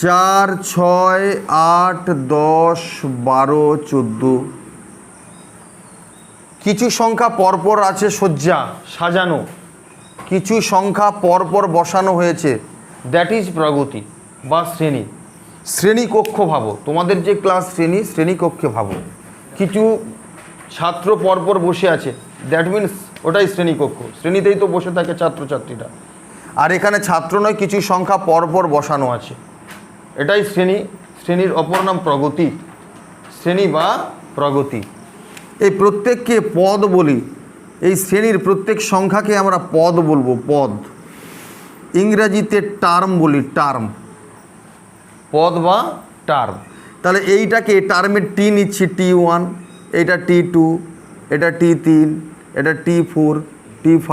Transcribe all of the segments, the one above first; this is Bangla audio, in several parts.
4, 6, 8, 10, 12, 14। কিছু সংখ্যা পরপর আছে সজ্জা সাজানো, কিছু সংখ্যা পরপর বসানো হয়েছে, দ্যাট ইজ প্রগতি বা শ্রেণী। শ্রেণীকক্ষ ভাবো, তোমাদের যে ক্লাস শ্রেণীকক্ষে ভাবো, কিছু ছাত্র পরপর বসে আছে, দ্যাট মিনস ওটাই শ্রেণীকক্ষ। শ্রেণীতেই তো বসে থাকে ছাত্রছাত্রীরা। আর এখানে ছাত্র নয়, কিছু সংখ্যা পরপর বসানো আছে, এটাই শ্রেণী। শ্রেণীর অপর নাম প্রগতি, শ্রেণী বা প্রগতি। এই প্রত্যেককে পদ বলি, এই শ্রেণীর প্রত্যেক সংখ্যাকে আমরা পদ বলবো, পদ। ইংরেজিতে টার্ম বলি, টার্ম, পদ বা টার্ম। তাহলে এইটাকে টার্মের টি নিচ্ছি, T1, এটা T2, এটা T3, এটা T4, T5,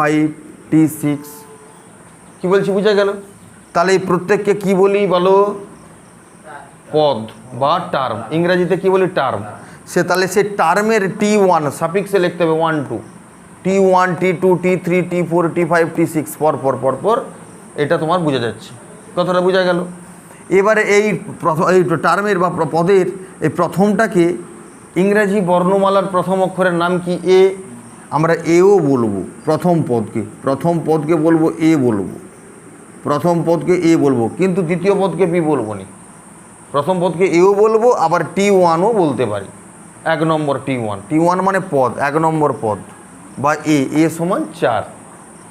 T6। কি বলছি বুঝা গেল? তাহলে এই প্রত্যেককে কি বলি বলো? পদ বা টার্ম। ইংরেজিতে কি বলি? টার্ম। তাহলে সে টার্মের T1 সাফিক্সে লিখতে হবে 1 2, T1, T2, T3, T4, T5, T6 পরপর পরপর। এটা তোমার বোঝা যাচ্ছে, কথাটা বোঝা গেল? এবারে এই টার্মের বা পদের এই প্রথমটাকে ইংরাজি বর্ণমালার প্রথম অক্ষরের নাম কি? এ। আমরা এও বলবো প্রথম পদকে বলবো এ বলবো, প্রথম পদকে এ বলবো, কিন্তু দ্বিতীয় পদকে বি বলবো নি। প্রথম পদকে এও বলবো, আবার T1ও বলতে পারি। 1 নম্বর T1 মানে পদ, 1 নম্বর পদ বা এ সমান 4।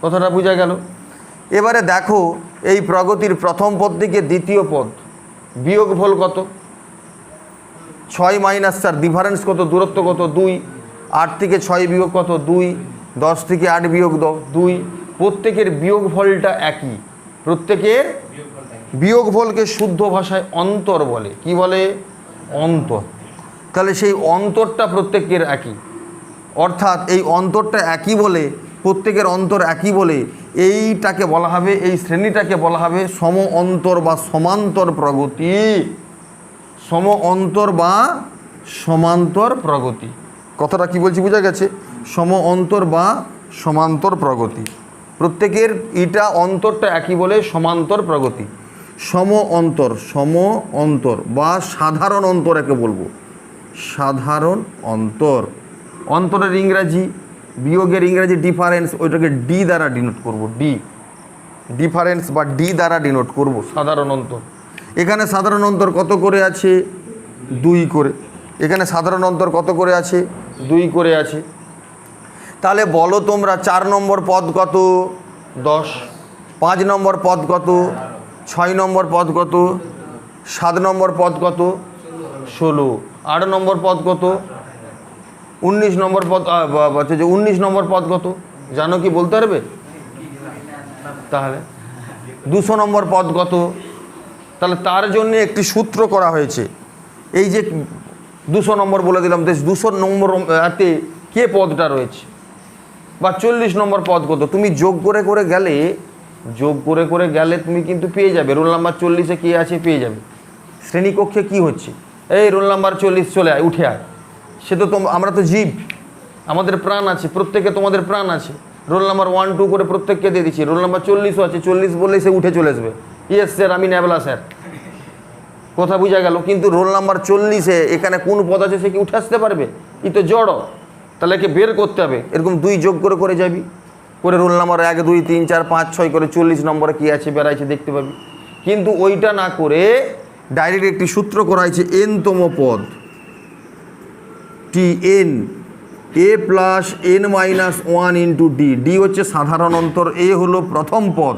কথাটা বোঝা গেল? এবারে দেখো এই প্রগতির প্রথম পদ থেকে দ্বিতীয় পদ বিয়োগফল কত? 6 - 4, ডিফারেন্স কত? দূরত্ব কত? 2। 8 থেকে 6 বিয়োগ কত? 2। 10 থেকে 8 বিয়োগ 2। প্রত্যেকের বিয়োগফলটা একই, প্রত্যেকের বিয়োগফলকে শুদ্ধ ভাষায় অন্তর বলে। কি বলে? অন্তর। তাহলে সেই অন্তরটা প্রত্যেকের একই, অর্থাৎ এই অন্তরটা একই বলে, প্রত্যেকের অন্তর একই বলে এইটাকে বলা হবে, এই শ্রেণীটাকে বলা হবে সম অন্তর বা সমান্তর প্রগতি। সম অন্তর বা সমান্তর প্রগতি। কথাটা কি বলছি বোঝা গেছে? সম অন্তর বা সমান্তর প্রগতি। প্রত্যেকের এটা অন্তরটা একই বলে সমান্তর প্রগতি। সম অন্তর বা সাধারণ অন্তর একে বলবো, সাধারণ অন্তর। অন্তরের ইংরাজি, বিয়োগের ইংরাজি ডিফারেন্স, ওইটাকে ডি দ্বারা ডিনোট করব। ডিফারেন্স বা ডি দ্বারা ডিনোট করব সাধারণ অন্তর। এখানে সাধারণ অন্তর কত করে আছে? 2 করে। এখানে সাধারণ অন্তর কত করে আছে? 2 করে আছে। তাহলে বলো তোমরা 4 নম্বর পদ কত? 10। 5 নম্বর পদ কত? 6 নম্বর পদ কত? 7 নম্বর পদ কত? 16। 8 নম্বর পদ কত? 19 নম্বর পদ। 19 নম্বর পদ কত জানো কি? বলতে পারবে? তাহলে 200 নম্বর পদ কত? তাহলে তার জন্য একটি সূত্র করা হয়েছে। এই যে 200 নম্বর বলে দিলাম, 200 নম্বর হাতে কে পদটা রয়েছে, বা 40 নম্বর পদ কত? তুমি যোগ করে গেলে তুমি কিন্তু পেয়ে যাবে। রোল নাম্বার 40-এ কে আছে পেয়ে যাবে। শ্রেণীকক্ষে কি হচ্ছে? এই রোল নাম্বার 40 চলে আয়, উঠে আয়। সে তো আমরা তো জীব, আমাদের প্রাণ আছে, প্রত্যেকে তোমাদের প্রাণ আছে। রোল নাম্বার 1 2 করে প্রত্যেককে দিয়ে দিচ্ছি। রোল নাম্বার 40ও আছে, 40 বললেই সে উঠে চলে আসবে, ইয়েস স্যার আমি ন্যাবলা স্যার। কথা বোঝা গেল? কিন্তু রোল নাম্বার 40-এ এখানে কোন পদ আছে সে কি উঠে আসতে পারবে? ই তো জড়। তাহলে একে বের করতে হবে। এরকম 2 যোগ করে যাবি, করে রোল নাম্বার 1 2 3 4 5 6 করে 40 নম্বরে কী আছে বেড়াইছে দেখতে পাবি। কিন্তু ওইটা না করে ডাইরেক্ট একটি সূত্র করা হয়েছে, n-তম পদ Tn a plus n-1 into D. D হচ্ছে সাধারণ অন্তর, এ হলো প্রথম পদ।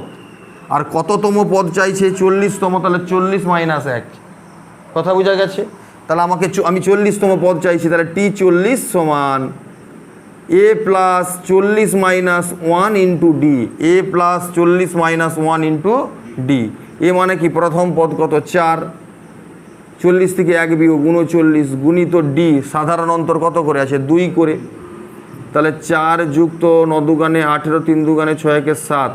আর কততম পদ চাইছে? 40তম। তাহলে 40 - 1। কথা বোঝা গেছে? তাহলে আমি 40তম পদ চাইছি, তাহলে T40 সমান a plus 40 - 1 into d. A plus 40 - 1 into d. A মানে কি? প্রথম পদ কত? 4। 40 থেকে 1 বিয়োগ 39 গুণিত ডি। সাধারণ অন্তর কত করে আছে? 2 করে। তাহলে 4 যুক্ত 9 দুগানে 18, 3 দুগানে 6 একে 7,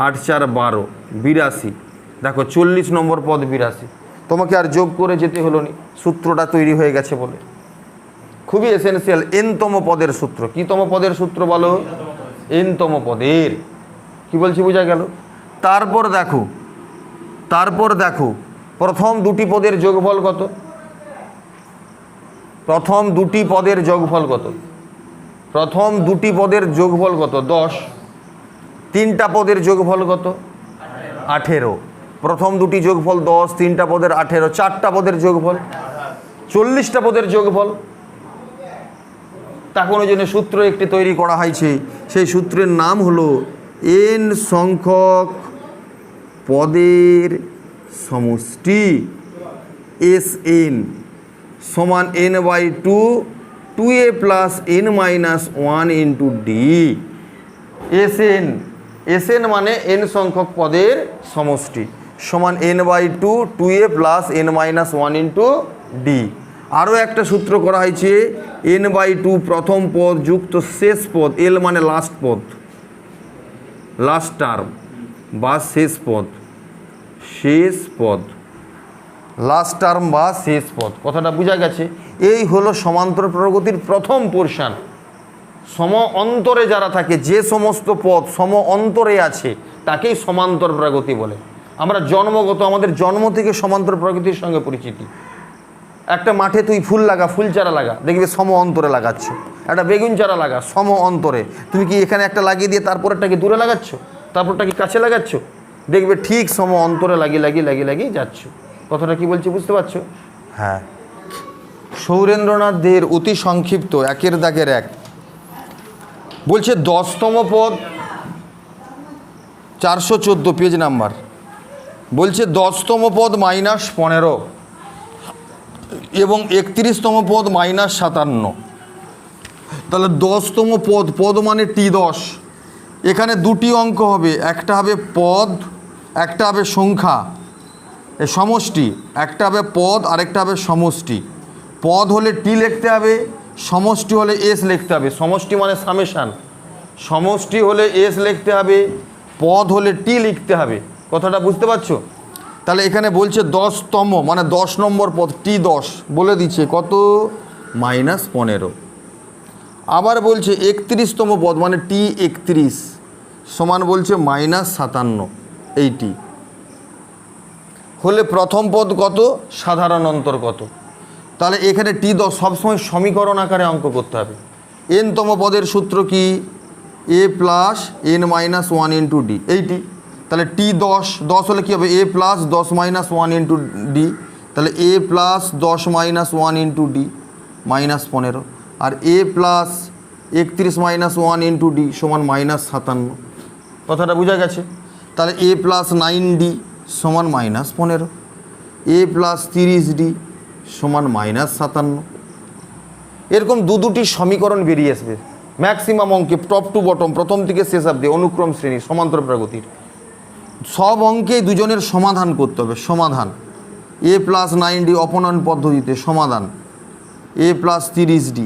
8 4 12, 82। দেখো 40 নম্বর পদ 82। তোমাকে আর যোগ করে যেতে হলো নি, সূত্রটা তৈরি হয়ে গেছে বলে। খুবই এসেন্সিয়াল n-তম পদের সূত্র। কি তম পদের সূত্র বলো? n-তম পদের। কি বলছি বোঝা গেল? তারপর দেখো প্রথম দুটি পদের যোগফল কত? প্রথম দুটি পদের যোগফল কত? প্রথম দুটি পদের যোগফল কত? 10। তিনটা পদের যোগফল কত? 18। প্রথম দুটি যোগফল 10, তিনটা পদের 18, চারটা পদের যোগফল 40টা পদের যোগফল। তখন ওই জন্য সূত্র একটি তৈরি করা হয়েছে, সেই সূত্রের নাম হলো n সংখ্যক পদের সমষ্টি Sn সমান n/2 2a + n-1 × d। Sn মানে n সংখ্যক পদের সমষ্টি সমান n/2 2a + n-1 × d। আরও একটা সূত্র করা হয়েছে n/2 প্রথম পদ যুক্ত শেষ পদ, l মানে লাস্ট পদ, লাস্ট টার্ম বা শেষ পদ, শেষ পদ, লাস্ট টার্ম বা শেষ পদ। কথাটা বোঝা গেছে? এই হলো সমান্তর প্রগতির প্রথম পোর্শন। সম অন্তরে যারা থাকে, যে সমস্ত পদ সম অন্তরে আছে তাকেই সমান্তর প্রগতি বলে। আমরা জন্মগত, আমাদের জন্ম থেকে সমান্তর প্রগতির সঙ্গে পরিচিতি। একটা মাঠে তুই ফুল লাগা, ফুল চারা লাগা, দেখবি সম অন্তরে লাগাচ্ছ। একটা বেগুন চারা লাগা সম অন্তরে। তুমি কি এখানে একটা লাগিয়ে দিয়ে তারপরেরটা কি দূরে লাগাচ্ছ, তারপরটা কি কাছে লাগাচ্ছ? দেখবে ঠিক সম অন্তরে লাগিয়ে যাচ্ছ। কথাটা কি বলছি বুঝতে পারছো? হ্যাঁ। সৌরেন্দ্রনাথ দের অতি সংক্ষিপ্ত 1-এর দাগের 1 বলছে 10তম পদ, 414 পেজ নাম্বার, বলছে 10তম পদ -15 এবং 31তম পদ -57। তাহলে 10তম পদ, পদ মানে T10। এখানে দুটি অঙ্ক হবে, একটা হবে পদ, একটা হবে সংখ্যা সমষ্টি, একটা হবে পদ আরেকটা হবে সমষ্টি। পদ হলে টি লিখতে হবে, সমষ্টি হলে এস লিখতে হবে। সমষ্টি মানে সামেশান, সমষ্টি হলে এস লিখতে হবে, পদ হলে টি লিখতে হবে। কথাটা বুঝতে পারছো? তাহলে এখানে বলছে 10তম মানে 10 নম্বর পদ, T10 বলে দিচ্ছে কত? -15। আবার বলছে 31তম পদ মানে T31 সমান বলছে -57। এইটি হলে প্রথম পদ কত, সাধারণ অন্তর কত। তাহলে এখানে T10 সবসময় সমীকরণ আকারে অঙ্ক করতে হবে। nতম পদের সূত্র কি? a + n-1 × d। এইটি তাহলে T10 10 হলে কী হবে? a + 10 - 1 × d। তাহলে a + 10 - 1 × d -15, R a + 31 - 1 × d সমান -57। কথাটা বোঝা গেছে? তাহলে a + 9d সমান -15, a + 30d সমান -57। এরকম দুটি সমীকরণ বেরিয়ে আসবে ম্যাক্সিমাম অঙ্কে, টপ টু বটম, প্রথম থেকে শেষ অবধি অনুক্রম শ্রেণী সমান্তর প্রগতির সব অঙ্কেই দুজনের সমাধান করতে হবে। সমাধান a + 9d অপনয়ন পদ্ধতিতে সমাধান a + 30d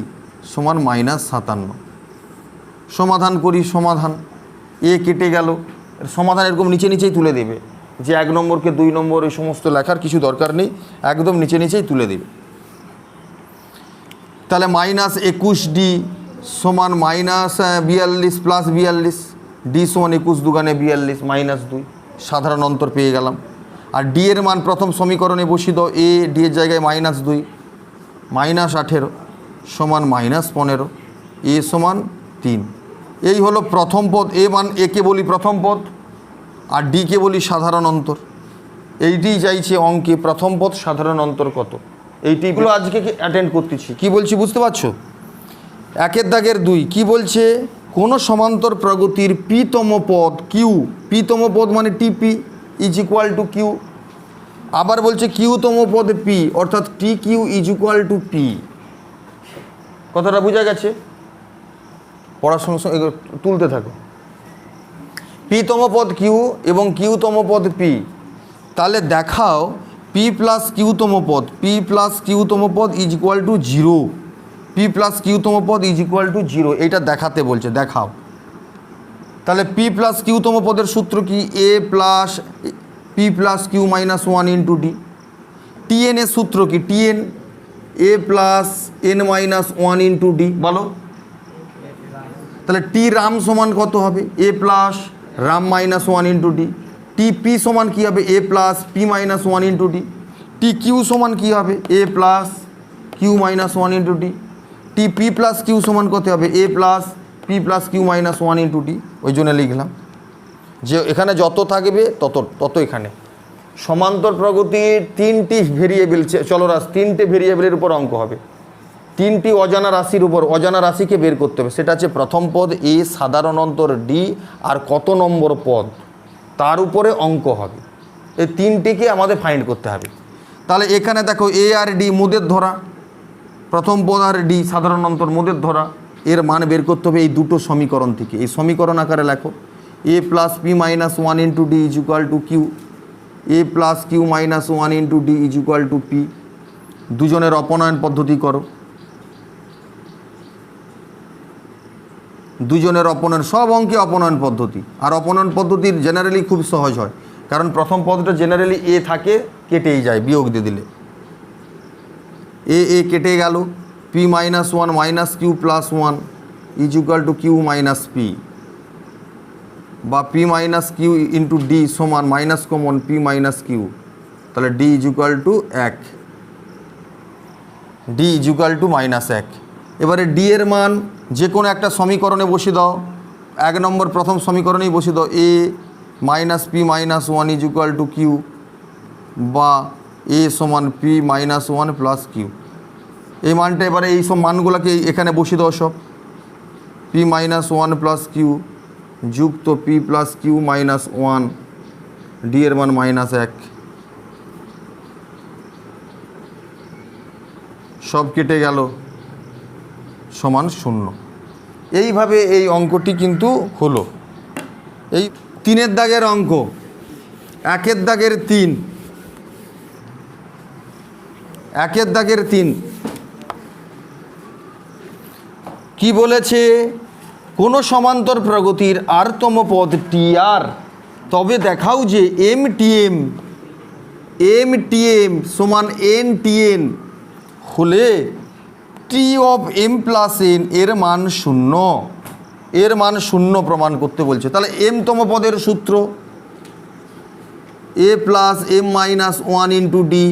সমান -57। সমাধান করি, সমাধান এ কেটে গেল, সমাধান এরকম নিচেই তুলে দেবে, যে 1 নম্বরকে 2 নম্বর এই সমস্ত লেখার কিছু দরকার নেই, একদম নিচেই তুলে দেবে। তাহলে -21d সমান -42 + 42, d সমান 21 দুগানে 42 -2, সাধারণ অন্তর পেয়ে গেলাম। আর d এর মান প্রথম সমীকরণে বসিয়ে দাও, a d এর জায়গায় -2 -18 সমান -15, a সমান 3। এই হলো প্রথম পদ। এ মান একে বলি প্রথম পদ আর ডিকে বলি সাধারণ অন্তর। এইটি চাইছে অঙ্কে, প্রথম পদ সাধারণ অন্তর কত, এইটিগুলো আজকে অ্যাটেন্ড করতেছি। কি বলছি বুঝতে পারছো? 1-এর দাগের 2 কি বলছে? কোন সমান্তর প্রগতির পিতম পদ কিউ, পিতম পদ মানে টিপি = কিউ। আবার বলছে কিউতম পদ পি, অর্থাৎ টি কিউ = পি। কথাটা বোঝা গেছে? পড়াশোনার সঙ্গে তুলতে থাকো। পিতম পদ কিউ এবং কিউতম পদ পি। তাহলে দেখাও পি প্লাস কিউতম পদ, পি প্লাস কিউতম পদ = 0, পি প্লাস কিউতম পদ = 0, এইটা দেখাতে বলছে, দেখাও। তাহলে পি প্লাস কিউতম পদের সূত্র কি? a plus P plus q -1 × d। T n এর সূত্র কি? T n a plus n-1 × d। বলো তাহলে টি রাম সমান কত হবে? a প্লাস রাম -1 × d। টি পি সমান কী হবে? a plus P -1 × d। T Q সমান কী হবে A plus Q minus one into T, T P plus Q সমান কত হবে A plus P plus Q minus one into T. ওই জন্য লিখলাম যে এখানে যত থাকবে তত এখানে সমান্তর প্রগতির তিনটে ভেরিয়েবলের উপর অঙ্ক হবে, তিনটি অজানা রাশির উপর, অজানা রাশিকে বের করতে হবে। সেটা হচ্ছে প্রথম পদ এ, সাধারণ অন্তর ডি, আর কত নম্বর পদ তার উপরে অঙ্ক হবে। এই তিনটিকে আমাদের ফাইন্ড করতে হবে। তাহলে এখানে দেখো এ আর ডি মোদের ধরা, প্রথম পদ আর ডি সাধারণ অন্তর মোদের ধরা, এর মান বের করতে হবে এই দুটো সমীকরণ থেকে। এই সমীকরণ আকারে লেখো a plus p minus one into d is equal to q, a plus Q minus one into d is equal to p. দুজনের অপনয়ন পদ্ধতি করো, দুজনের অপনয়ন, সব অঙ্কে অপনয়ন পদ্ধতি। আর অপনয়ন পদ্ধতির জেনারেলি খুব সহজ হয়, কারণ প্রথম পদটা জেনারেলি এ থাকে, কেটেই যায় বিয়োগ দিয়ে দিলে। এ কেটে গেল, p minus one minus q plus one is equal to q minus p, বা p minus q into d সমান minus common p minus q, তাহলে d is equal to 1, d is equal to -1। এবারে ডি এর মান যে কোনো একটা সমীকরণে বসিয়ে দাও, 1 নম্বর প্রথম সমীকরণেই বসিয়ে দাও a minus p minus one is equal to q, বা এ সমান p minus one plus q. এই মানটা এবারে এই সব মানগুলোকে এখানে বসিয়ে দাও সব, p minus one plus q যুক্ত p plus Q minus one, d এর মান -1, সব কেটে গেল সমান 0। এইভাবে এই অঙ্কটি কিন্তু হলো। এই 3-এর দাগের অঙ্ক, 1-এর দাগের 3, 1-এর দাগের 3 কি বলেছে? কোনো সমান্তর প্রগতির আরতম পদ টি আর, তবে দেখাও যে এম টি এম সমান এন টি এন হলে T of M plus N এর মান 0, এর মান 0 প্রমাণ করতে বলছে। তাহলে এমতম পদের সূত্র a plus m minus one into d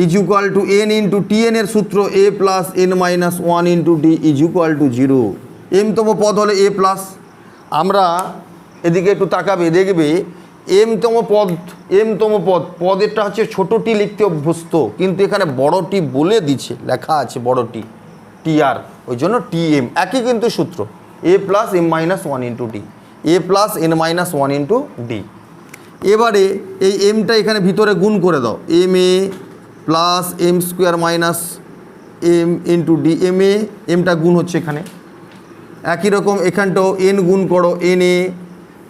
is equal to n into t n এর সূত্র a plus n minus one into d is equal to 0। এমতম পদ হলে এ প্লাস, আমরা এদিকে একটু তাকাবে দেখবে এমতম পদেরটা হচ্ছে ছোটোটি লিখতে অভ্যস্ত, কিন্তু এখানে বড়টি বলে দিচ্ছে, লেখা আছে বড়টি টি আর, ওই জন্য টি এম। একই কিন্তু সূত্র a plus m minus one into d, a plus n minus one into d. এবারে এই এমটা এখানে ভিতরে গুণ করে দাও, m a plus m square minus m into d, এমটা গুণ হচ্ছে এখানে। একই রকম এখানটাও এন গুণ করো, n a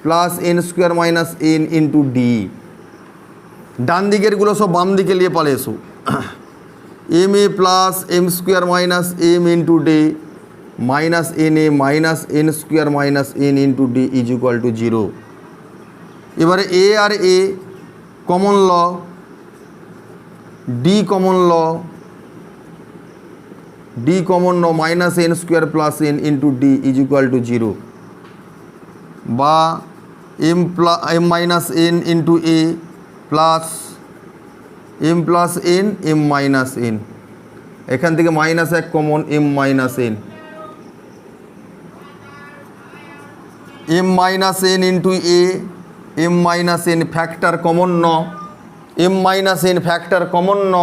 plus n square minus n into d. ডান দিকেরগুলো সব বাম দিকে নিয়ে পালে এসো, m a plus m square minus m into D minus n a minus n square minus n into d is equal to 0। এবারে এ আর এ কমন ল, ডি কমন ল, ডি কমন ল minus n square plus n into d is equal to 0, বা m minus n into a plus m plus n m minus n, এখান থেকে -1 common m minus n, m minus n into a m minus n factor common ন, M minus n factor common ন,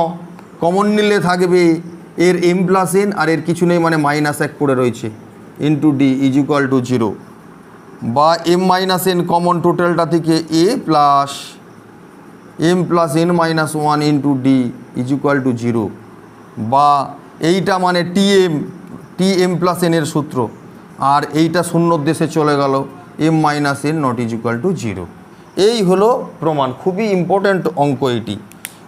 কমন নিলে থাকবে এর এম প্লাস এন আর এর কিছু নেই মানে -1 পড়ে রয়েছে into d is equal to 0, বা এম মাইনাস এন কমন টোটালটা থেকে a plus m plus n minus one into d is equal to 0, বা এইটা মানে টি এম প্লাস এনের সূত্র, আর এইটা শূন্যর দেশে চলে গেল m minus n not is equal to 0। এই হলো প্রমাণ। খুবই ইম্পর্ট্যান্ট অঙ্ক, এটি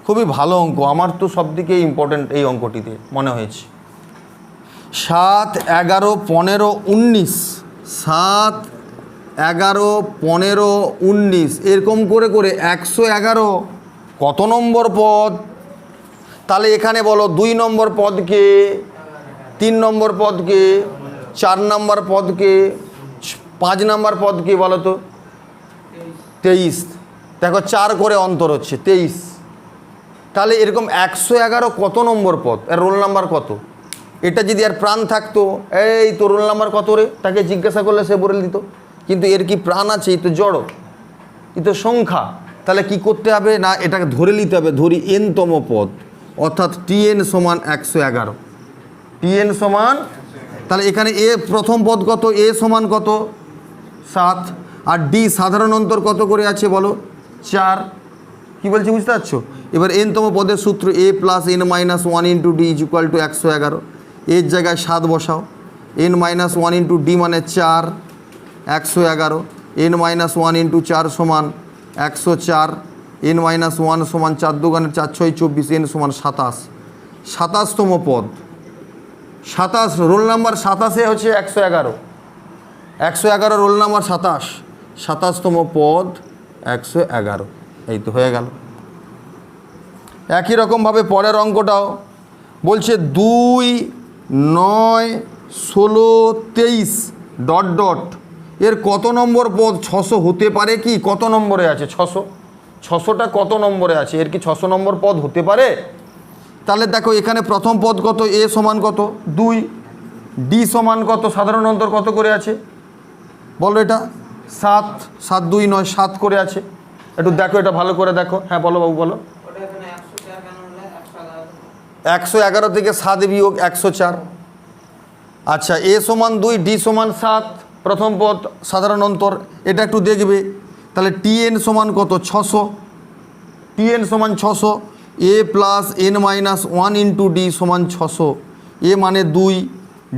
খুবই ভালো অঙ্ক, আমার তো সবদিকে ইম্পর্ট্যান্ট এই অঙ্কটিতে মনে হয়েছে। 7, 11, 15, 19, 7, 11, 15, 19 এরকম করে করে 111 কত নম্বর পদ? তাহলে এখানে বলো 2 নম্বর পদকে, 3 নম্বর পদকে, 4 নম্বর পদকে, 5 নম্বর পদকে বলো তো? 23। দেখো 4 করে অন্তর হচ্ছে 23, তাহলে এরকম 111 কত নম্বর পদ, এর রোল নাম্বার কত? এটা যদি আর প্রাণ থাকতো, এই তো রোল নাম্বার কত রে, তাকে জিজ্ঞাসা করলে সে বলে দিত। কিন্তু এর কি প্রাণ আছে? এই তো জড়, এই তো সংখ্যা। তাহলে কি করতে হবে না, এটাকে ধরে নিতে হবে। ধরি এনতম পদ, অর্থাৎ টিএন সমান 111। টিএন সমান, তাহলে এখানে এ প্রথম পদ কত, এ সমান কত 7, আর ডি সাধারণ অন্তর কত করে আছে বলো 4। কি বলছি বুঝতে পারছো? এবার এনতম পদের সূত্র a plus n minus 1 into d is equal to 111। এর জায়গায় 7 বসাও, এন মাইনাস 1 ইন্টু ডি মানে 4, 111। এন মাইনাস 1 ইন্টু 4 সমান 104। এন মাইনাস 1 সমান 4 দুগুণে 4 6 24, এন সমান 27। 27তম পদ, 27 রোল নাম্বার 27-এ হচ্ছে 111। 111 রোল নাম্বার 27, 27তম পদ 111। এই তো হয়ে গেল। একই রকমভাবে পরের অঙ্কটাও বলছে 2 9 16 23 ডট ডট, এর কত নম্বর পদ 600 হতে পারে কি? কত নম্বরে আছে 600? 600টা কত নম্বরে আছে? এর কি 600 নম্বর পদ হতে পারে? তাহলে দেখো এখানে প্রথম পদ কত, এ সমান কত 2, ডি সমান কত, সাধারণ অন্তর কত করে আছে বলো? এটা 7, 7 2 9 7 করে আছে। একটু দেখো এটা ভালো করে দেখো। হ্যাঁ বলো বাবু বলো। 111 থেকে 7 বিয়োগ 104। আচ্ছা, এ সমান 2, ডি সমান 7, প্রথম পদ সাধারণ অন্তর, এটা একটু দেখবে। তাহলে টিএন সমান কত 600, টিএন সমান 600। A plus n minus 1 into d সমান 600। এ মানে 2,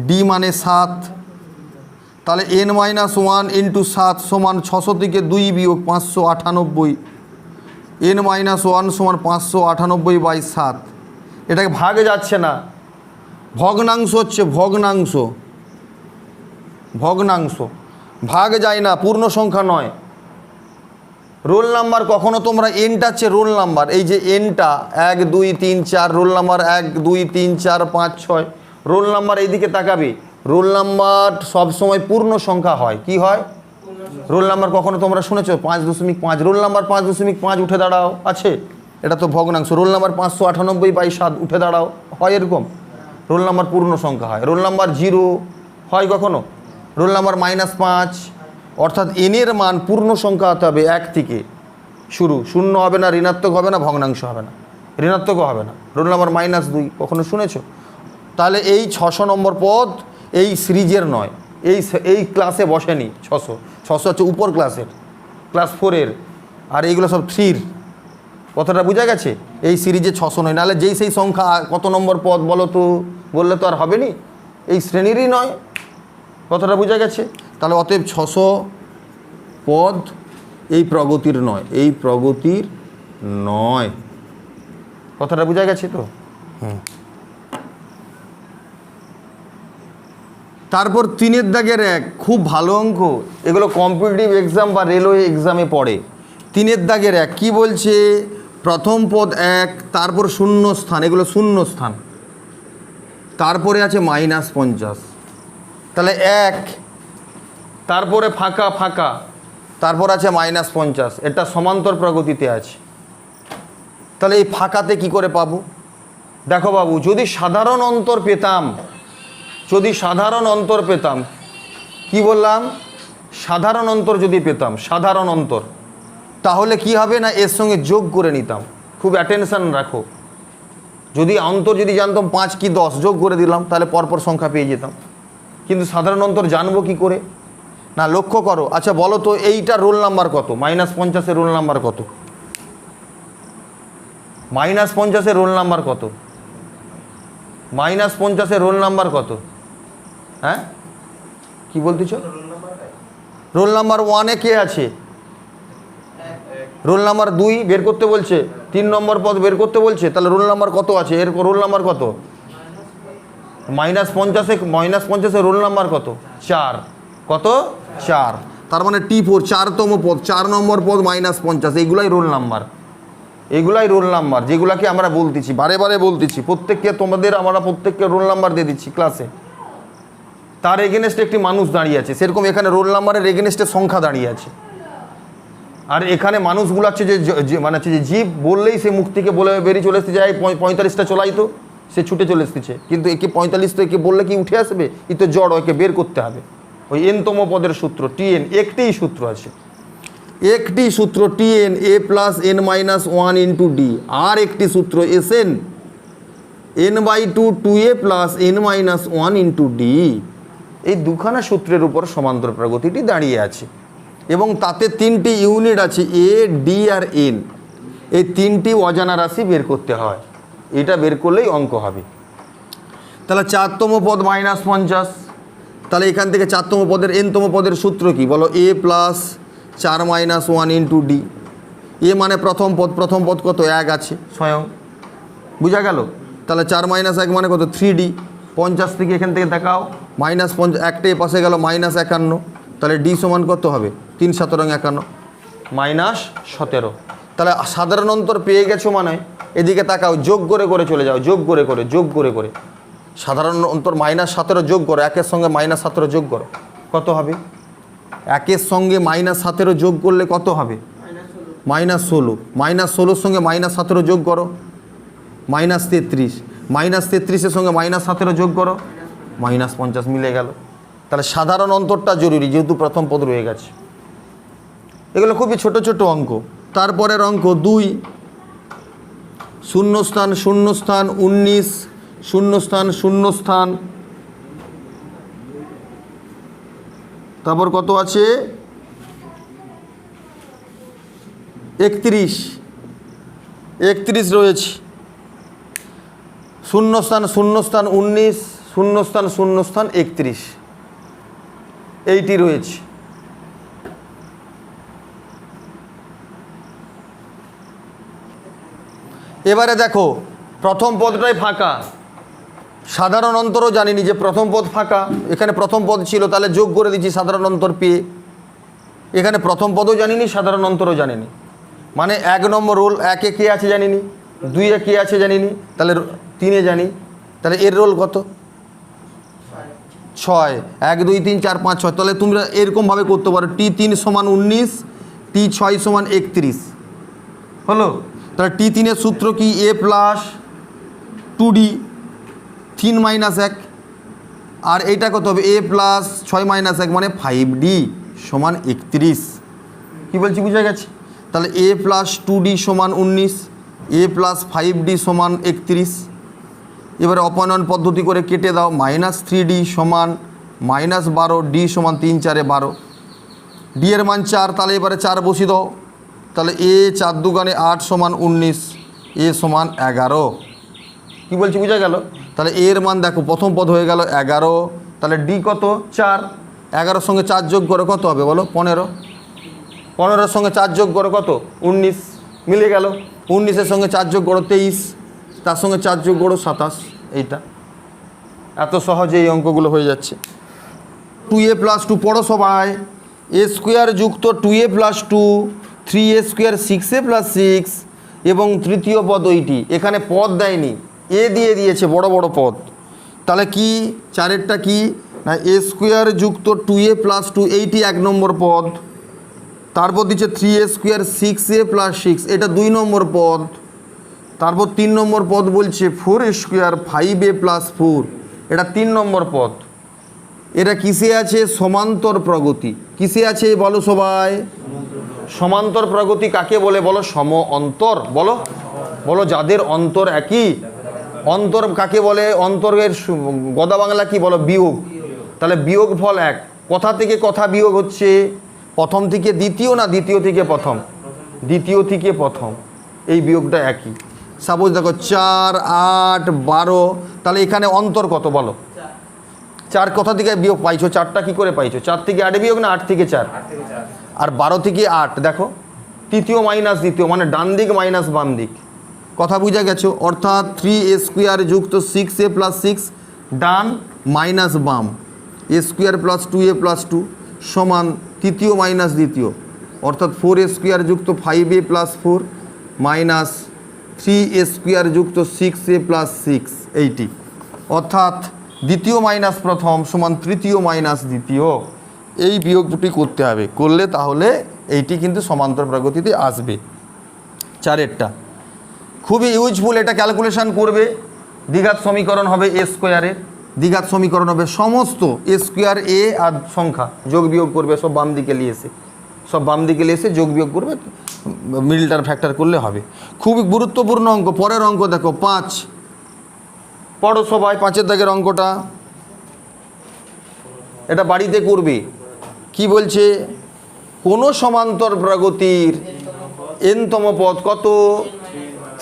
ডি মানে 7। তাহলে এন মাইনাস 1 ইন্টু 7 সমান 600 থেকে 2 বিয়োগ 598। এন মাইনাস 1 সমান 598/7। এটাকে ভাগে যাচ্ছে না, ভগ্নাংশ হচ্ছে, ভগ্নাংশ, ভগ্নাংশ ভাগ যায় না, পূর্ণ সংখ্যা নয়। রোল নাম্বার কখনো তোমরা, এনটা হচ্ছে রোল নাম্বার, এই যে এনটা 1 2 3 4 রোল নাম্বার 1 2 3 4 5 6 রোল নাম্বার। এইদিকে তাকাবে, রোল নাম্বার সবসময় পূর্ণ সংখ্যা হয়। কি হয়? রোল নাম্বার কখনো তোমরা শুনেছো 5.5, রোল নাম্বার 5.5 উঠে দাঁড়াও আছে, এটা তো ভগ্নাংশ। রোল নাম্বার 598/7 উঠে দাঁড়াও, হয় এরকম। রোল নাম্বার পূর্ণ সংখ্যা হয়। রোল নাম্বার 0 হয় কখনো, রোল নাম্বার -5। অর্থাৎ এনের মান পূর্ণ সংখ্যা হতে হবে 1 থেকে শুরু, শূন্য হবে না, ঋণাত্মক হবে না, ভগ্নাংশ হবে না, ঋণাত্মকও হবে না। রোল নাম্বার -2 কখনো শুনেছো? তাহলে এই 600 নম্বর পদ এই সিরিজের নয়, এই ক্লাসে বসেনি। 600 হচ্ছে উপর ক্লাসের, ক্লাস 4-এর, আর এইগুলো সব 3-র। কথাটা বোঝা গেছে? এই সিরিজে 600 নয়, নাহলে যেই সেই সংখ্যা কত নম্বর পদ বলো তো বললে তো আর হবে নি, এই শ্রেণীরই নয়। কথাটা বোঝা গেছে? তাহলে অতএব 600 পদ এই প্রগতির নয়, এই প্রগতির নয়। কথাটা বোঝা গেছে তো? তারপর 3-এর দাগের 1, খুব ভালো অঙ্ক এগুলো, কম্পিটিটিভ এক্সাম বা রেলওয়ে এক্সামে পড়ে। 3-এর দাগের 1 কি বলছে? প্রথম পদ 1, তারপর শূন্য স্থান, এগুলো শূন্য স্থান, তারপরে আছে -50। তাহলে 1, তারপরে ফাঁকা ফাঁকা, তারপর আছে -50, এটা সমান্তর প্রগতিতে আছে। তাহলে এই ফাঁকাতে কি করে পাবো? দেখো বাবু, যদি সাধারণ অন্তর পেতাম, যদি সাধারণ অন্তর পেতাম, কি বললাম? সাধারণ অন্তর যদি পেতাম, সাধারণ অন্তর, তাহলে কি হবে না, এর সঙ্গে যোগ করে নিতাম। খুব অ্যাটেনশান রাখো, যদি অন্তর যদি জানতাম 5 কি 10 যোগ করে দিলাম, তাহলে পরপর সংখ্যা পেয়ে যেতাম। কিন্তু সাধারণ অন্তর জানবো কি করে না? লক্ষ্য করো। আচ্ছা বলো তো, এইটা রোল নাম্বার কত? -50-এর রোল নাম্বার কত? -50-এর রোল নাম্বার কত? -50-এর রোল নাম্বার কত? হ্যাঁ কি বলতেছ? রোল নাম্বার 1-এ কে আছে? রোল নাম্বার 2 বের করতে বলছে, 3 নম্বর পদ বের করতে বলছে। তাহলে রোল নাম্বার কত আছে? এর রোল নাম্বার কত? -50-এ রোল নাম্বার কত? 4। কত? 4। তার মানে T4, 4তম পদ, 4 নম্বর পদ -50। এইগুলাই রোল নাম্বার, এগুলাই রোল নাম্বার, যেগুলাকে আমরা বলতেছি, বারে বারে বলতেছি, প্রত্যেককে তোমাদের আমরা প্রত্যেককে রোল নাম্বার দিয়ে দিচ্ছি ক্লাসে। তার এগেনস্টে একটি মানুষ দাঁড়িয়ে আছে, সেরকম এখানে রোল নাম্বারের এগেনস্টে সংখ্যা দাঁড়িয়ে আছে। আর এখানে মানুষগুলো আছে মানে হচ্ছে যে জীব বললেই সে মুখ থেকে বলে বেরিয়ে চলে এসেছে, 45টা চলাই তো, সে ছুটে চলে এসেছে। কিন্তু একে 45 তো একে বললে কি উঠে আসবে? ই তো জড়, একে বের করতে হবে। ওই এনতম পদের সূত্র টিএন, একটিই সূত্র আছে, একটি সূত্র t n a plus n minus 1 into d. আর একটি সূত্র s n n/2 2a plus n minus 1 into d. এই দুখানা সূত্রের উপর সমান্তর প্রগতিটি দাঁড়িয়ে আছে এবং তাতে 3টি ইউনিট আছে, এ, ডি আর এন। এই 3টি অজানা রাশি বের করতে হয়, এটা বের করলেই অঙ্ক হবে। তাহলে 4তম পদ -50, তাহলে এখান থেকে 4তম পদের nতম পদের সূত্র কি বলো? এ plus 4 minus 1 into d. A মানে প্রথম পদ, প্রথম পদ কত? 1 আছে স্বয়ং, বুঝা গেল? তাহলে 4 মাইনাস 1 মানে কত? 3D। 50 থেকে এখান থেকে দেখাও, -50, একটা এ পাশে গেল -51, তাহলে ডি সমান কত হবে? 3 × 7 = 51 -17। তাহলে সাধারণ অন্তর পেয়ে গেছো মানে এদিকে তাকাও, যোগ করে করে চলে যাও, যোগ করে করে, যোগ করে করে সাধারণ অন্তর -17 যোগ করো, 1-এর সঙ্গে -17 যোগ করো, কত হবে? 1-এর সঙ্গে -17 যোগ করলে কত হবে? -16। -16-এর সঙ্গে -17 যোগ করো, -33। -33-এর সঙ্গে -17 যোগ করো, -50, মিলে গেল। তাহলে সাধারণ অন্তরটা জরুরি, যেহেতু প্রথম পদ রয়ে গেছে। এগুলো খুবই ছোট ছোট অঙ্ক। তারপরের অঙ্ক 2, শূন্যস্থান শূন্যস্থান 19, শূন্যস্থান শূন্যস্থান, তারপর কত আছে? 31 রয়েছে। শূন্যস্থান শূন্যস্থান 19, শূন্যস্থান শূন্যস্থান 31, এইটি রয়েছে। এবারে দেখো প্রথম পদটাই ফাঁকা, সাধারণ অন্তরও জানিনি যে প্রথম পদ ফাঁকা, এখানে প্রথম পদ ছিল, তাহলে যোগ করে দিচ্ছি সাধারণ অন্তর পেয়ে। এখানে প্রথম পদও জানিনি, সাধারণ অন্তরও জানিনি, মানে 1 নম্বর রোল। 1-এ কে আছে জানিনি, 2-এ কে আছে জানিনি, তাহলে 3-এ জানি, তাহলে এর রোল কত? 6। 1 2 3 4 5 6। তাহলে তোমরা এরকমভাবে করতে পারো, T3 = 19, T6 = 31 হলো। তাহলে T3-এর সূত্র কি? a প্লাস 2d 3 - 1, আর এইটা কত হবে? a প্লাস 6 - 1 মানে 5d = 31। কী বলছি বুঝা গেছে? তাহলে a plus 2d = 19, a plus 5d = 31। এবারে অপনয়ন পদ্ধতি করে কেটে দাও, -3d = -12, d = 3 4 12, d এর মান 4। তাহলে এবারে 4 বসিয়ে দাও, তাহলে a 4 × 2 = 8 = 19, a = 11। কী বলছি বুঝা গেল? তাহলে এর মান দেখো, প্রথম পদ হয়ে গেল 11, তাহলে ডি কত? 4। 11-এর সঙ্গে 4 যোগ করে কত হবে বলো? 15। 15-এর সঙ্গে 4 যোগ করে কত? 19, মিলে গেল। 19-এর সঙ্গে 4 যোগ করো 23, তার সঙ্গে 4 যোগ করো 27। এইটা এত সহজে এই অঙ্কগুলো হয়ে যাচ্ছে। 2a + 2 পড়ো সবাই। a² যুক্ত 2a + 2, 3a² 6a + 6, এবং তৃতীয় পদ ওইটি। এখানে পদ দেয়নি, এ দিয়ে দিয়েছে বড় বড় পদ। তাহলে কি 4-এরটা কি না? a² যুক্ত 2a + 2, এইটি 1 নম্বর পদ। তারপর দিচ্ছে 3a² 6a + 6, এটা 2 নম্বর পদ। তারপর 3 নম্বর পদ বলছে 4a² 5a + 4, এটা 3 নম্বর পদ। এটা কিসে আছে? সমান্তর প্রগতি। কিসে আছে বলো সবাই? সমান্তর প্রগতি কাকে বলে বলো? সম অন্তর। বলো বলো, যাদের অন্তর একই। অন্তর কাকে বলে? অন্তরের গদা বাংলা কি বলো? বিয়োগ। তাহলে বিয়োগ ফল 1। কোথা থেকে কথা বিয়োগ হচ্ছে? প্রথম থেকে দ্বিতীয় না দ্বিতীয় থেকে প্রথম? দ্বিতীয় থেকে প্রথম। এই বিয়োগটা একই। সাপোজ দেখো 4 8 12, তাহলে এখানে অন্তর কত বলো? 4 কোথা থেকে বিয়োগ পাইছো? 4টা কী করে পাইছো? 4 থেকে 8 বিয়োগ না 8 থেকে 4? আর 12 থেকে 8 দেখো, তৃতীয় মাইনাস দ্বিতীয়, মানে ডান দিক মাইনাস বাম দিক। কথা বুঝা গেছো? অর্থাৎ 3a² যুক্ত 6a + 6, ডান মাইনাস বাম, a² + 2a + 2 সমান তৃতীয় মাইনাস দ্বিতীয়, অর্থাৎ 4a² যুক্ত 5a + 4 মাইনাস 3a² যুক্ত 6a + 6, এইটি। অর্থাৎ দ্বিতীয় মাইনাস প্রথম সমান তৃতীয় মাইনাস দ্বিতীয়। এই বিয়োগটি করতে হবে, করলে তাহলে এইটি কিন্তু সমান্তর প্রগতিতে আসবে। চারেরটা খুবই ইউজফুল, এটা ক্যালকুলেশন করবে। দ্বিঘাত সমীকরণ হবে এ স্কোয়ারের, দ্বিঘাত সমীকরণ হবে সমস্ত এ স্কোয়ার এ আর সংখ্যা যোগ বিয়োগ করবে, সব বাম দিকে নিয়ে এসে, সব বাম দিকে নিয়ে এসে যোগ বিয়োগ করবে, মিডলটার ফ্যাক্টর করলে হবে। খুবই গুরুত্বপূর্ণ অঙ্ক। পরের অঙ্ক দেখো 5, পড়ো সবাই 5-এর দাগের অঙ্কটা, এটা বাড়িতে করবে। কি বলছে? কোনো সমান্তর প্রগতির এনতম পদ কত?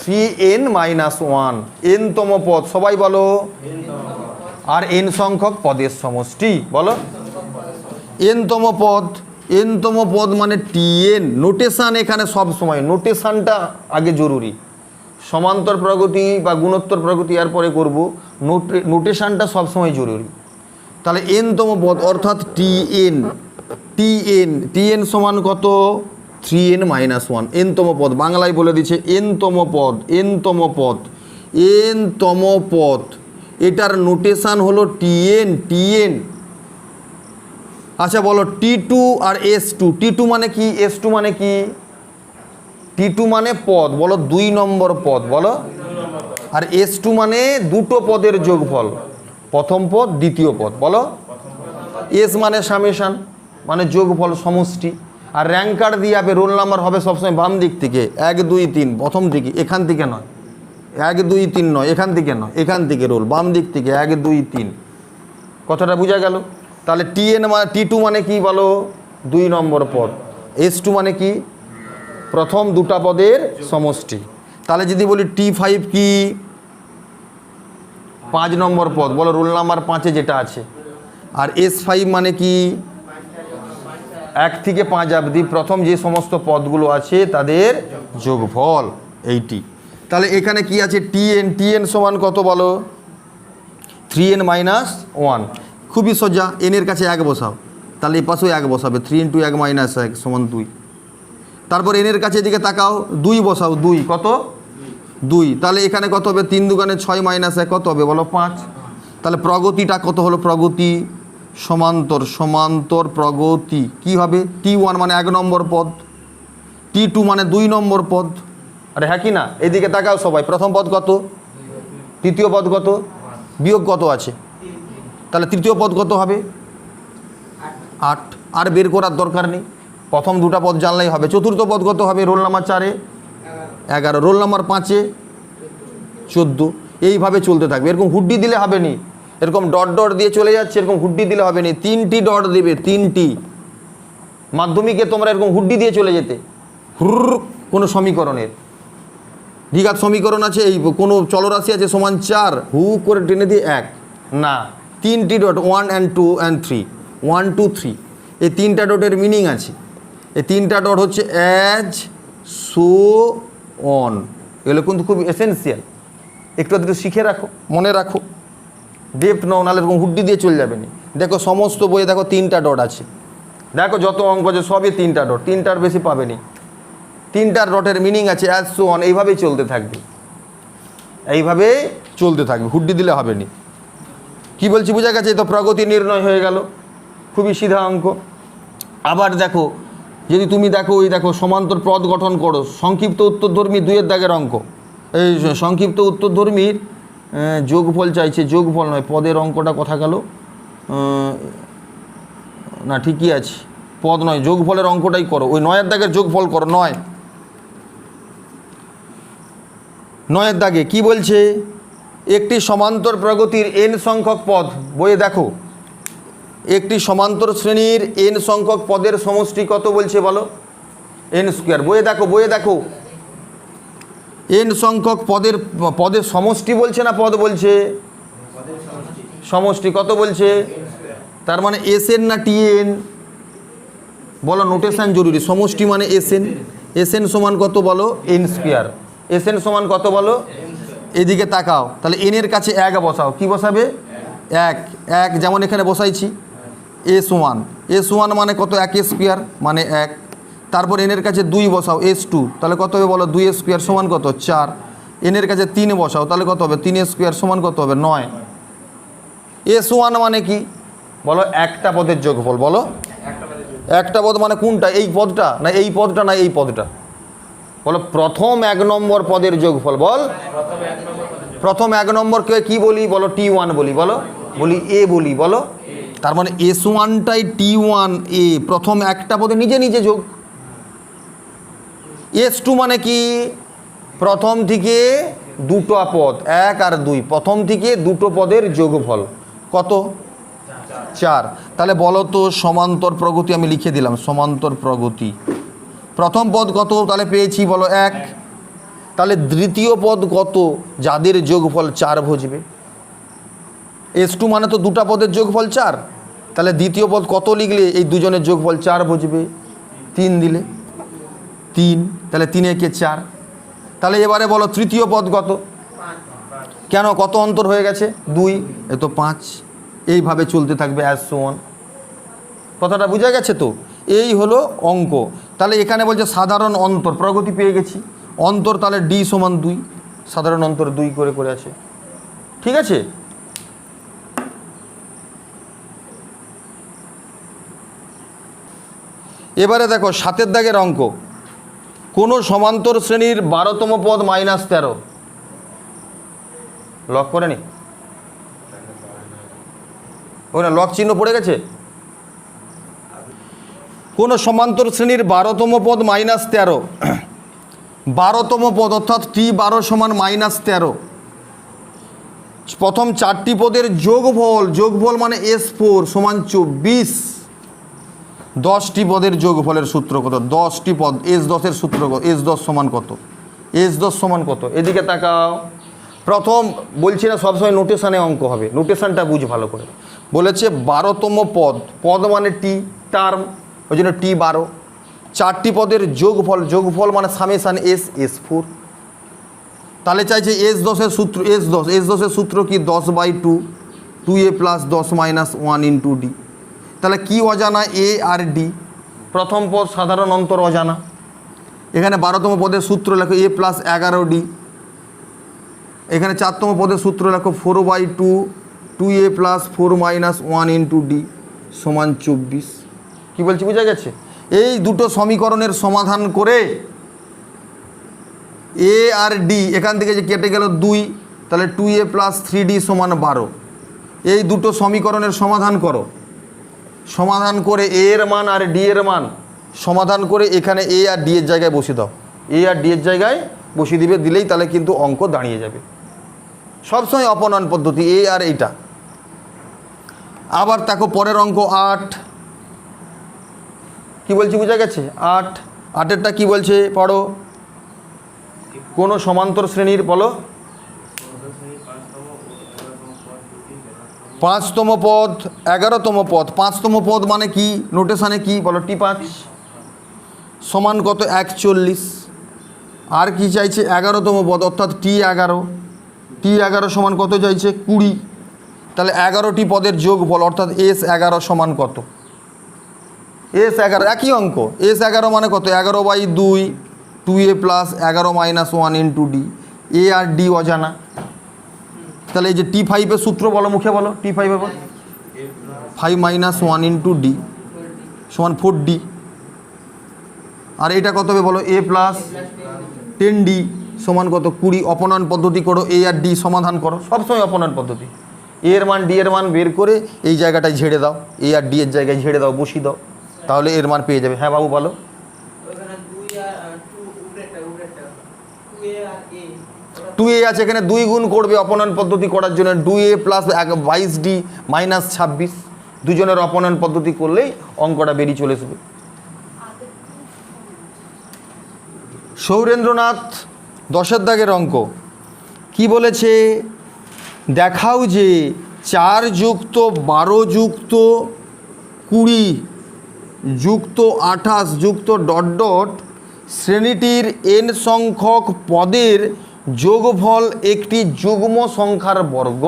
3n-1, এনতম পদ সবাই বলো, আর এন সংখ্যক পদের সমষ্টি বলো। এনতম পদ, এনতম পদ মানে টিএন। নোটেশান এখানে সব সময়, নোটেশানটা আগে জরুরি। সমান্তর প্রগতি বা গুণোত্তর প্রগতি এর পরে করবো, নোটেশানটা সবসময় জরুরি। তাহলে এনতম পদ অর্থাৎ টিএন, টিএন, টিএন সমান কত? 3n-1, এনতম পদ। বাংলায় বলে দিচ্ছে এনতম পদ, এনতম পদ, এনতম পদ। এটার নোটেশান হলো টিএন, টিএন। আচ্ছা বলো T2 আর S2, T2 মানে কি, S2 মানে কি? T2 মানে পদ, বলো 2 নম্বর পদ বলো। আর S2 মানে দুটো পদের যোগফল, প্রথম পদ দ্বিতীয় পদ বলো। S মানে সামেশান, মানে যোগফল সমষ্টি। আর র্যাঙ্ক কার্ড দিয়ে যাবে, রোল নাম্বার হবে সবসময় বাম দিক থেকে, 1 2 3 প্রথম দিকে, এখান থেকে নয়, 1 2 3 নয়, এখান থেকে নয়, এখান থেকে রোল বাম দিক থেকে 1 2 3। কথাটা বোঝা গেল? তাহলে টিএন মানে T2 মানে কি বলো? 2 নম্বর পদ। S2 মানে কি? প্রথম দুটা পদের সমষ্টি। তাহলে যদি বলি T5 কি? 5 নম্বর পদ বলো, রোল নাম্বার 5-এ যেটা আছে। আর S5 মানে কি? 1 থেকে 5 অবধি প্রথম যে সমস্ত পদগুলো আছে তাদের যোগফল এইটি। তাহলে এখানে কি আছে? টিএন, টিএন সমান কত বলো? 3n-1। খুবই সোজা, এনের কাছে 1 বসাও, তাহলে এই পাশেও 1 বসাবে, 3 × 1 - 1 সমান 2। তারপর এনের কাছে এদিকে তাকাও, 2 বসাও, 2 কত? 2। তাহলে এখানে কত হবে? 3 × 2 = 6 - 1 কত হবে বলো? 5। তাহলে প্রগতিটা কত হলো? প্রগতি সমান্তর, সমান্তর প্রগতি কি হবে? T1 মানে 1 নম্বর পদ, T2 মানে 2 নম্বর পদ। আরে হ্যাঁ কি না? এদিকে তাকাও সবাই, প্রথম পদ কত? তৃতীয় পদ কত? বিয়োগ কত আছে? তাহলে তৃতীয় পদ কত হবে? 8। আর বের করার দরকার নেই, প্রথম দুটা পদ জানলেই হবে। চতুর্থ পদ কত হবে? রোল নাম্বার 4-এ 11, রোল নাম্বার 5-এ 14। এইভাবে চলতে থাকবে। এরকম হুড্ডি দিলে হবে নি, এরকম ডট ডট দিয়ে চলে যাচ্ছে, এরকম হুড্ডি দিলে হবে নি। 3টি ডট দেবে, 3টি। মাধ্যমিকে তোমরা এরকম হুড্ডি দিয়ে চলে যেতে, হুর কোনো সমীকরণের দ্বিঘাত সমীকরণ আছে, এই কোনো চলরাশি আছে সমান 4, হু করে টেনে দিয়ে 1 না, 3টি ডট, 1 and 2 and 3, 1 2 3। এই 3টা ডটের মিনিং আছে। এই 3টা ডট হচ্ছে অ্যাজ, সো, অন। এগুলো কিন্তু খুব এসেন্সিয়াল, একটু আধটু শিখে রাখো, মনে রাখো, ডেপ্ট নাও, নাহলে এরকম হুড্ডি দিয়ে চলে যাবে না। দেখো সমস্ত বইয়ে দেখো 3টা ডট আছে, দেখো যত অঙ্ক আছে সবই 3টা ডট, 3টার বেশি পাবে নি। 3টার ডটের মিনিং আছে অ্যাজ, সো, অন। এইভাবেই চলতে থাকবে, এইভাবে চলতে থাকবে, হুড্ডি দিলে হবে নি। কি বলছি বোঝা গেছে? তো প্রগতি নির্ণয় হয়ে গেল, খুবই সিধা অঙ্ক। আবার দেখো, যদি তুমি দেখো, ওই দেখো সমান্তর পদ গঠন করো, সংক্ষিপ্ত উত্তরধর্মী 2-এর দাগের অঙ্ক। এই সংক্ষিপ্ত উত্তরধর্মীর যোগফল চাইছে, যোগফল নয়, পদের অঙ্কটা কথা গেল না, ঠিকই আছে, পদ নয়, যোগফলের অঙ্কটাই করো। ওই 9-এর দাগের যোগফল করো, 9-এর দাগে কি বলছে? একটি সমান্তর প্রগতির n সংখ্যক পদ, বইয়ে দেখো, একটি সমান্তর শ্রেণীর n সংখ্যক পদের সমষ্টি কত বলছে বলো? n²। বইয়ে দেখো, বইয়ে দেখো, n সংখ্যক পদের সমষ্টি বলছে না পদ বলছে? সমষ্টি কত বলছে? তার মানে Sn না Tn বলো? নোটেশন জরুরি। সমষ্টি মানে Sn, Sn সমান কত বলো? n²। Sn সমান কত বলো? এদিকে তাকাও, তাহলে n এর কাছে 1 বসাও, কি বসাবে? 1 1, যেমন এখানে বসাইছি S1 মানে কত? 1² মানে 1। তারপর n এর কাছে 2 বসাও, S2, তাহলে কত হবে বলো? 2² সমান কত? 4। n এর কাছে 3 বসাও, তাহলে কত হবে? 3² সমান কত হবে? 9। S1 মানে কি বলো? একটা পদের যোগফল বলো। একটা পদ মানে কোনটা, এই পদটা না এই পদটা না এই পদটা? বলো প্রথম 1 নম্বর পদের যোগফল। বল প্রথম 1 নম্বরকে কি বলি? বলো T1 বলি। বলো বলি এ বলি। বলো তার মানে S1টাই T1 এ, প্রথম একটা পদে নিজে নিজে যোগ। S2 মানে কি? প্রথম থেকে দুটো পদ 1 আর 2, প্রথম থেকে দুটো পদের যোগফল কত? 4। তাহলে বলো তো সমান্তর প্রগতি আমি লিখে দিলাম, সমান্তর প্রগতি প্রথম পদ কত তাহলে পেয়েছি? বলো 1। তাহলে দ্বিতীয় পদ কত যাদের যোগফল 4 বসবে? S2 মানে তো দুটা পদের যোগফল 4, তাহলে দ্বিতীয় পদ কত লিখলে এই দুজনের যোগফল 4 বসবে? 3 দিলে 3, তাহলে 3 একে 4। তাহলে এবারে বলো তৃতীয় পদ কত? কেন, কত অন্তর হয়ে গেছে? 2, এ তো 5। এইভাবে চলতে থাকবে অ্যাজ সো অন। কথাটা বোঝা গেছে তো? এই হলো অঙ্ক। তাহলে এখানে বলছে সাধারণ অন্তর প্রগতি পেয়ে গেছি, অন্তর তাহলে D সমান 2, সাধারণ অন্তর 2 করে করে আছে। ঠিক আছে? এবারে দেখো 7 দাগের অঙ্ক। কোনো সমান্তর শ্রেণীর 12তম পদ -13, লক করেনি? ওই না লক চিহ্ন পড়ে গেছে। কোনো সমান্তর শ্রেণীর 12তম পদ -13, 12তম পদ অর্থাৎ T12 সমান -13, প্রথম 4টি পদের যোগফল, যোগফল মানে S4 সমান 24, 10টি পদের যোগফলের সূত্র কত? 10টি পদ S10 এর সূত্র কত? S10 সমান কত? S10 সমান কত? এদিকে তাকাও। প্রথম বলছি না সবসময় নোটেশানে অঙ্ক হবে, নোটেশানটা বুঝ ভালো করে। বলেছে 12তম পদ, পদ মানে টি, টার্ম, ওই জন্য T12, 4টি পদের যোগফল, যোগফল মানে সামেশান S4। তাহলে চাইছে S10 এর সূত্র, S10 এর সূত্র কি? 10/2, 2a + 10 - 1 × D। তাহলে কি অজানা? A R D। প্রথম পদ সাধারণ অন্তর অজানা, এখানে 12তম পদের সূত্র লেখো A + 11D। এখানে 4তম পদের সূত্র লেখো 4/2, 2a + 4 - 1 × D সমান 24। কি বলছি বোঝা গেছে? এই দুটো সমীকরণের সমাধান করে A আর D এখান থেকে যে কেটে গেল 2, তাহলে 2a + 3D সমান 12। এই দুটো সমীকরণের সমাধান করো, সমাধান করে A এর মান আর D এর মান সমাধান করে এখানে A আর D এর জায়গায় বসিয়ে দাও। A আর D এর জায়গায় বসিয়ে দিবে, দিলেই তাহলে কিন্তু অঙ্ক দাঁড়িয়ে যাবে। সবসময় অপনয়ন পদ্ধতি A আর এইটা। আবার দেখো পরের অঙ্ক 8। কি বলছি বোঝা গেছে? 8এরটা কি বলছে পড়ো। কোনো সমান্তর শ্রেণীর, বলো 5তম পদ 11তম পদ, 5তম পদ মানে কি নোটেশানে কি? বলো T5 সমান কত? 41। আর কি চাইছে? 11তম পদ অর্থাৎ T11 সমান কত চাইছে? 20। তাহলে 11টি পদের যোগফল অর্থাৎ S11 সমান কত? S11 একই অঙ্ক, S11 মানে কত? 11/2, 2a + 11 - 1 × D। A R D অজানা, তাহলে এই যে T5 এর সূত্র বলো, মুখে বলো T5 এর বল 5 - 1 × D সমান 4D। আর এটা কত হবে বলো? A + 10D সমান কত? 20। অপনয়ন পদ্ধতি করো, A আর D সমাধান করো, সবসময় অপনয়ন পদ্ধতি। A এর মান D এর মান বের করে এই জায়গাটায় ঝেড়ে দাও, A আর D এর জায়গায় ঝেড়ে দাও, বসিয়ে দাও, তাহলে এর মান পেয়ে যাবে। হ্যাঁ বাবু বলো। 2a আছে, এখানে 2 গুণ করবে অপনয়ন পদ্ধতি করার জন্য, 2a + 22D - 26, দুজনের অপনয়ন পদ্ধতি করলেই অঙ্কটা বেরিয়ে চলে আসবে। সৌরেন্দ্রনাথ 10 দাগের অঙ্ক কি বলেছে? দেখাও যে 4 + 12 + 20 + 28 ... শ্রেণীটির n সংখ্যক পদের যোগফল একটি যুগ্ম সংখ্যার বর্গ।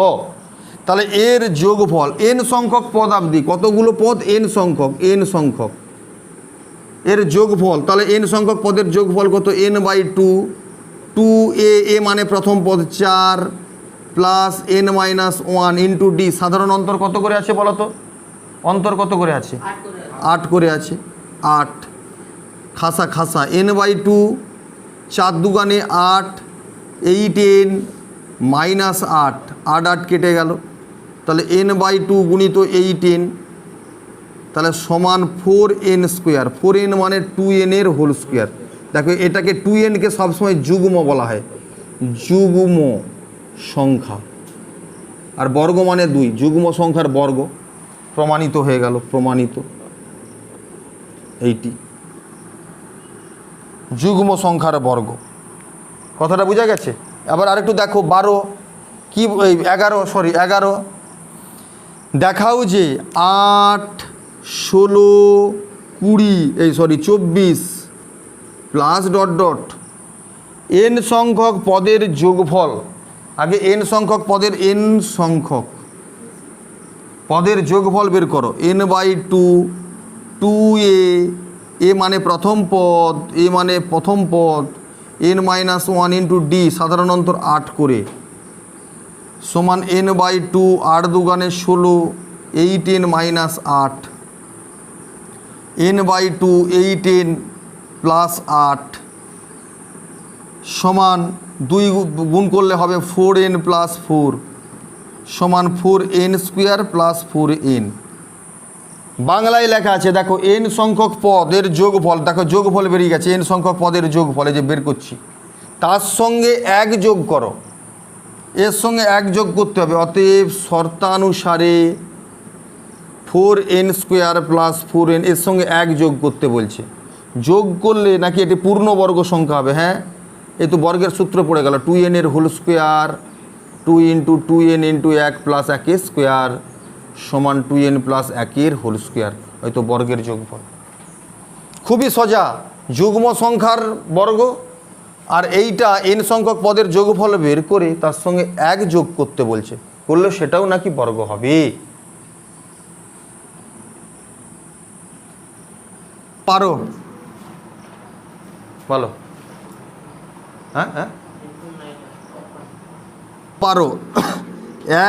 তাহলে এর যোগফল n সংখ্যক পদ অবধি, কতগুলো পদ? n সংখ্যক এর যোগফল, তাহলে n সংখ্যক পদের যোগফল কত? n/2, 2a মানে প্রথম পদ 4 + n - 1 × D। সাধারণ অন্তর কত করে আছে বলো তো? অন্তর কত করে আছে? 8 করে আছে 8 খাসা খাসা n/2 4 দুগানে 8 8n মাইনাস 8 8 8 কেটে গেল তাহলে n/2 গুণিত 8n তাহলে সমান 4n স্কোয়ার 4n মানে 2n এর হোল স্কোয়ার। দেখো এটাকে 2nকে সবসময় যুগ্ম বলা হয়, যুগ্ম সংখ্যা, আর বর্গ মানে 2, যুগ্ম সংখ্যার বর্গ। প্রমাণিত হয়ে গেল, প্রমাণিত এইটি যুগ্ম সংখ্যার বর্গ। কথাটা বোঝা গেছে? আবার আরেকটু দেখো 12 কি 11 দেখাও যে 8 16 20 24 প্লাস ডট ডট n সংখ্যক পদের যোগফল। আগে n সংখ্যক পদের n সংখ্যক পদের যোগফল বের করো। n/2 2a, a মানে প্রথম পদ, a মানে প্রথম পদ, n-1 ইন্টু d সাধারণ অন্তর 8 করে সমান n/2 8 দুগানে 16 8n minus 8 n/2 8n plus 8 সমান 2 গুণ করলে হবে 4n প্লাস 4 সমান 4n স্কোয়ার প্লাস 4n। বাংলায় লেখা আছে দেখো n সংখ্যক পদের যোগফল, দেখো যোগফল বেরিয়ে গেছে, n সংখ্যক পদের যোগফল এই যে বের করছি, তার সঙ্গে 1 যোগ করো, এর সঙ্গে 1 যোগ করতে হবে। অতএব শর্তানুসারে 4n স্কোয়ার প্লাস 4n এর সঙ্গে 1 যোগ করতে বলছে। যোগ করলে নাকি এটি পূর্ণবর্গ সংখ্যা হবে। হ্যাঁ, এই তো বর্গের সূত্র পড়ে গেল, 2n এর whole square 2 into 2n into 1 plus 1 square সমান 2n প্লাস 1 এর হোল স্কোয়ার, হয়তো বর্গের যোগফল। খুবই সোজা, যুগ্ম সংখ্যার বর্গ আর এইটা n সংখ্যক পদের যোগফল বের করে তার সঙ্গে 1 যোগ করতে বলছে, করলে সেটাও নাকি বর্গ হবে। পারো বলো? হ্যাঁ হ্যাঁ পারো।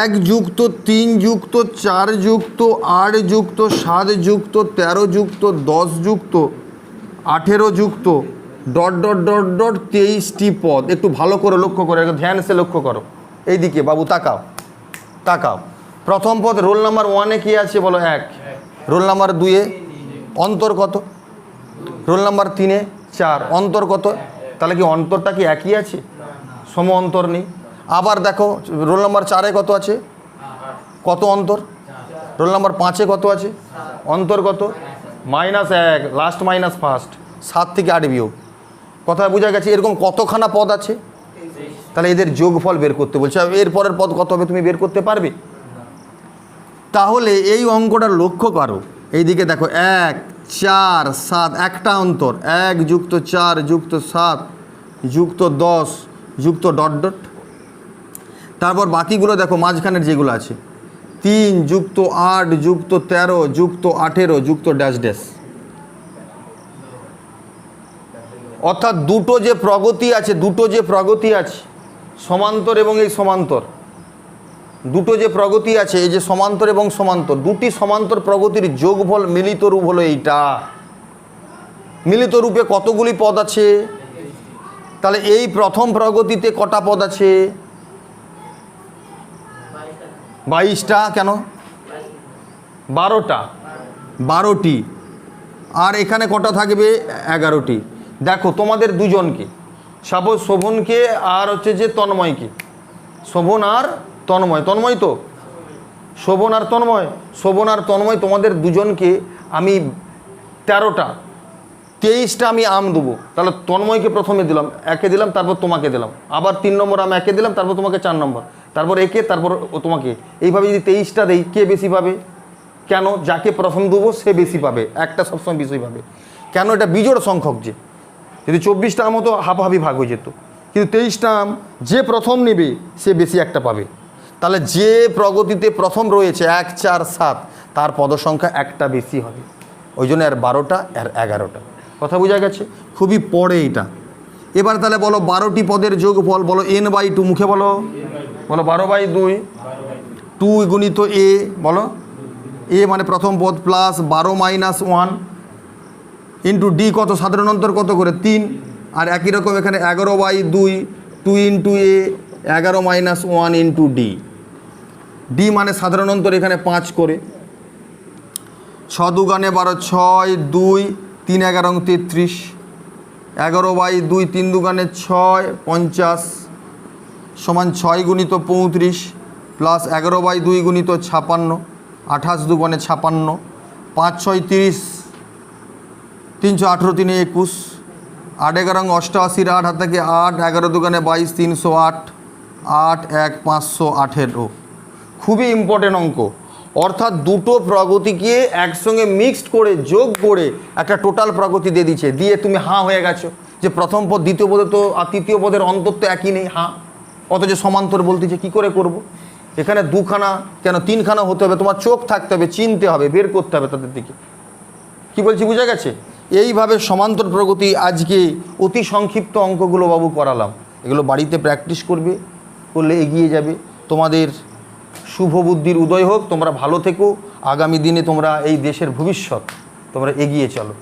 1 যুক্ত 3 যুক্ত 4 যুক্ত 8 যুক্ত 7 যুক্ত 13 যুক্ত 10 যুক্ত 18 যুক্ত ডট ডট ডট ডট 23টি পদ। একটু ভালো করে লক্ষ্য করে, ধ্যান সে লক্ষ্য করো এইদিকে, বাবু তাকাও তাকাও। প্রথম পদ রোল নাম্বার 1-এ কি আছে বলো? 1। রোল নাম্বার 2-এ অন্তর কত? রোল নাম্বার 3-এ 4, অন্তর কত? তাহলে কি অন্তরটা কি একই আছে? সম অন্তর নেই। আবার দেখো রোল নাম্বার 4-এ কত আছে? কত অন্তর? রোল নাম্বার 5-এ কত আছে? অন্তর কত? -1, লাস্ট মাইনাস ফার্স্ট, 7 থেকে 8 বিয়োগ। কথা বোঝা গেছে? এরকম কতখানা পদ আছে? তাহলে এদের যোগফল বের করতে বলছে। এর পরের পদ কত হবে তুমি বের করতে পারবে? তাহলে এই অঙ্কটা লক্ষ্য করো, এইদিকে দেখো 1 4 7 একটা অন্তর, 1 যুক্ত 4 যুক্ত 7 যুক্ত 10 যুক্ত ডট ডট। তারপর বাকিগুলো দেখো মাঝখানের যেগুলো আছে, 3 যুক্ত 8 যুক্ত 13 যুক্ত 18 যুক্ত ড্যাশ ড্যাশ। অর্থাৎ দুটো যে প্রগতি আছে সমান্তর এবং এই সমান্তর, দুটো যে প্রগতি আছে এই যে সমান্তর এবং সমান্তর, দুটি সমান্তর প্রগতির যোগফল মিলিত রূপ হলো এইটা। মিলিত রূপে কতগুলি পদ আছে? তাহলে এই প্রথম প্রগতিতে কটা পদ আছে? 22টা। কেন? 12টি। আর এখানে কটা থাকবে? 11টি। দেখো তোমাদের দুজনকে, সাপোজ শোভনকে আর হচ্ছে যে তন্ময়কে, শোভন আর তন্ময়, তন্ময় তো শোভন আর তন্ময় তোমাদের দুজনকে আমি 13টা 23টা আমি আম দেবো। তাহলে তন্ময়কে প্রথমে দিলাম, একে দিলাম, তারপর তোমাকে দিলাম, আবার 3 নম্বর আম একে দিলাম, তারপর তোমাকে 4 নম্বর, তারপর একে, তারপর তোমাকে। এইভাবে যদি 23টা দেই, কে বেশি পাবে? কেন? যাকে প্রথম দেবো সে বেশি পাবে, একটা সবসময় বেশি পাবে। কেন? এটা বিজোড় সংখ্যক। যে যদি 24টা আম হতো হাফাহাফি ভাগ হয়ে যেত, কিন্তু 23টা আম যে প্রথম নেবে সে বেশি একটা পাবে। তাহলে যে প্রগতিতে প্রথম রয়েছে 1 4 7 তার পদসংখ্যা একটা বেশি হবে, ওই জন্য এর 12টা আর 11টা। কথা বোঝা গেছে? খুবই পড়ে এটা। এবার তাহলে বলো 12টি পদের যোগফল বলো n/2, মুখে বলো, বলো 12/2, 2 গুণিত a, বলো এ মানে প্রথম পদ প্লাস 12 মাইনাস 1 ইন্টু ডি কত, সাধারণ অন্তর কত করে 3, আর একই রকম এখানে 11/2 2 ইন্টু এ 11 মাইনাস 1 ইন্টু ডি। ডি মানে সাধারণ অন্তর এখানে 5 করে, 6 দুগানে 12, 6 2 3 11 33, 11/2 3 দুগানে 6 50 সমান 6 গুণিত 35 প্লাস 11/2 গুণিত 56, 28 দুগুণে 56, 5 6 30, 318 3 21, 8 11 88, 8 হাত থেকে 8, 11 দুগুণে 22 308, 8 1 518। খুবই ইম্পর্টেন্ট অঙ্ক। অর্থাৎ দুটো প্রগতিকে একসঙ্গে মিক্সড করে যোগ করে একটা টোটাল প্রগতি দিয়ে দিচ্ছে, দিয়ে তুমি হাঁ হয়ে গেছো যে প্রথম পদ দ্বিতীয় পদে তো আর তৃতীয় পদের অন্তর তো একই নেই, হাঁ, অথচ সমান্তর বলতেছে কী করে করব? এখানে দুখানা কেন তিনখানা হতে হবে, তোমার চোখ থাকতে হবে, চিনতে হবে, বের করতে হবে তাদের দিকে। কি বলছি বোঝা গেছে? এইভাবে সমান্তর প্রগতি আজকে অতি সংক্ষিপ্ত অঙ্কগুলো বাবু করালাম। এগুলো বাড়িতে প্র্যাকটিস করবে, করলে এগিয়ে যাবে। তোমাদের শুভ বুদ্ধির উদয় হোক, তোমরা ভালো থেকো, আগামী দিনে তোমরা এই দেশের ভবিষ্যৎ, তোমরা এগিয়ে চলো।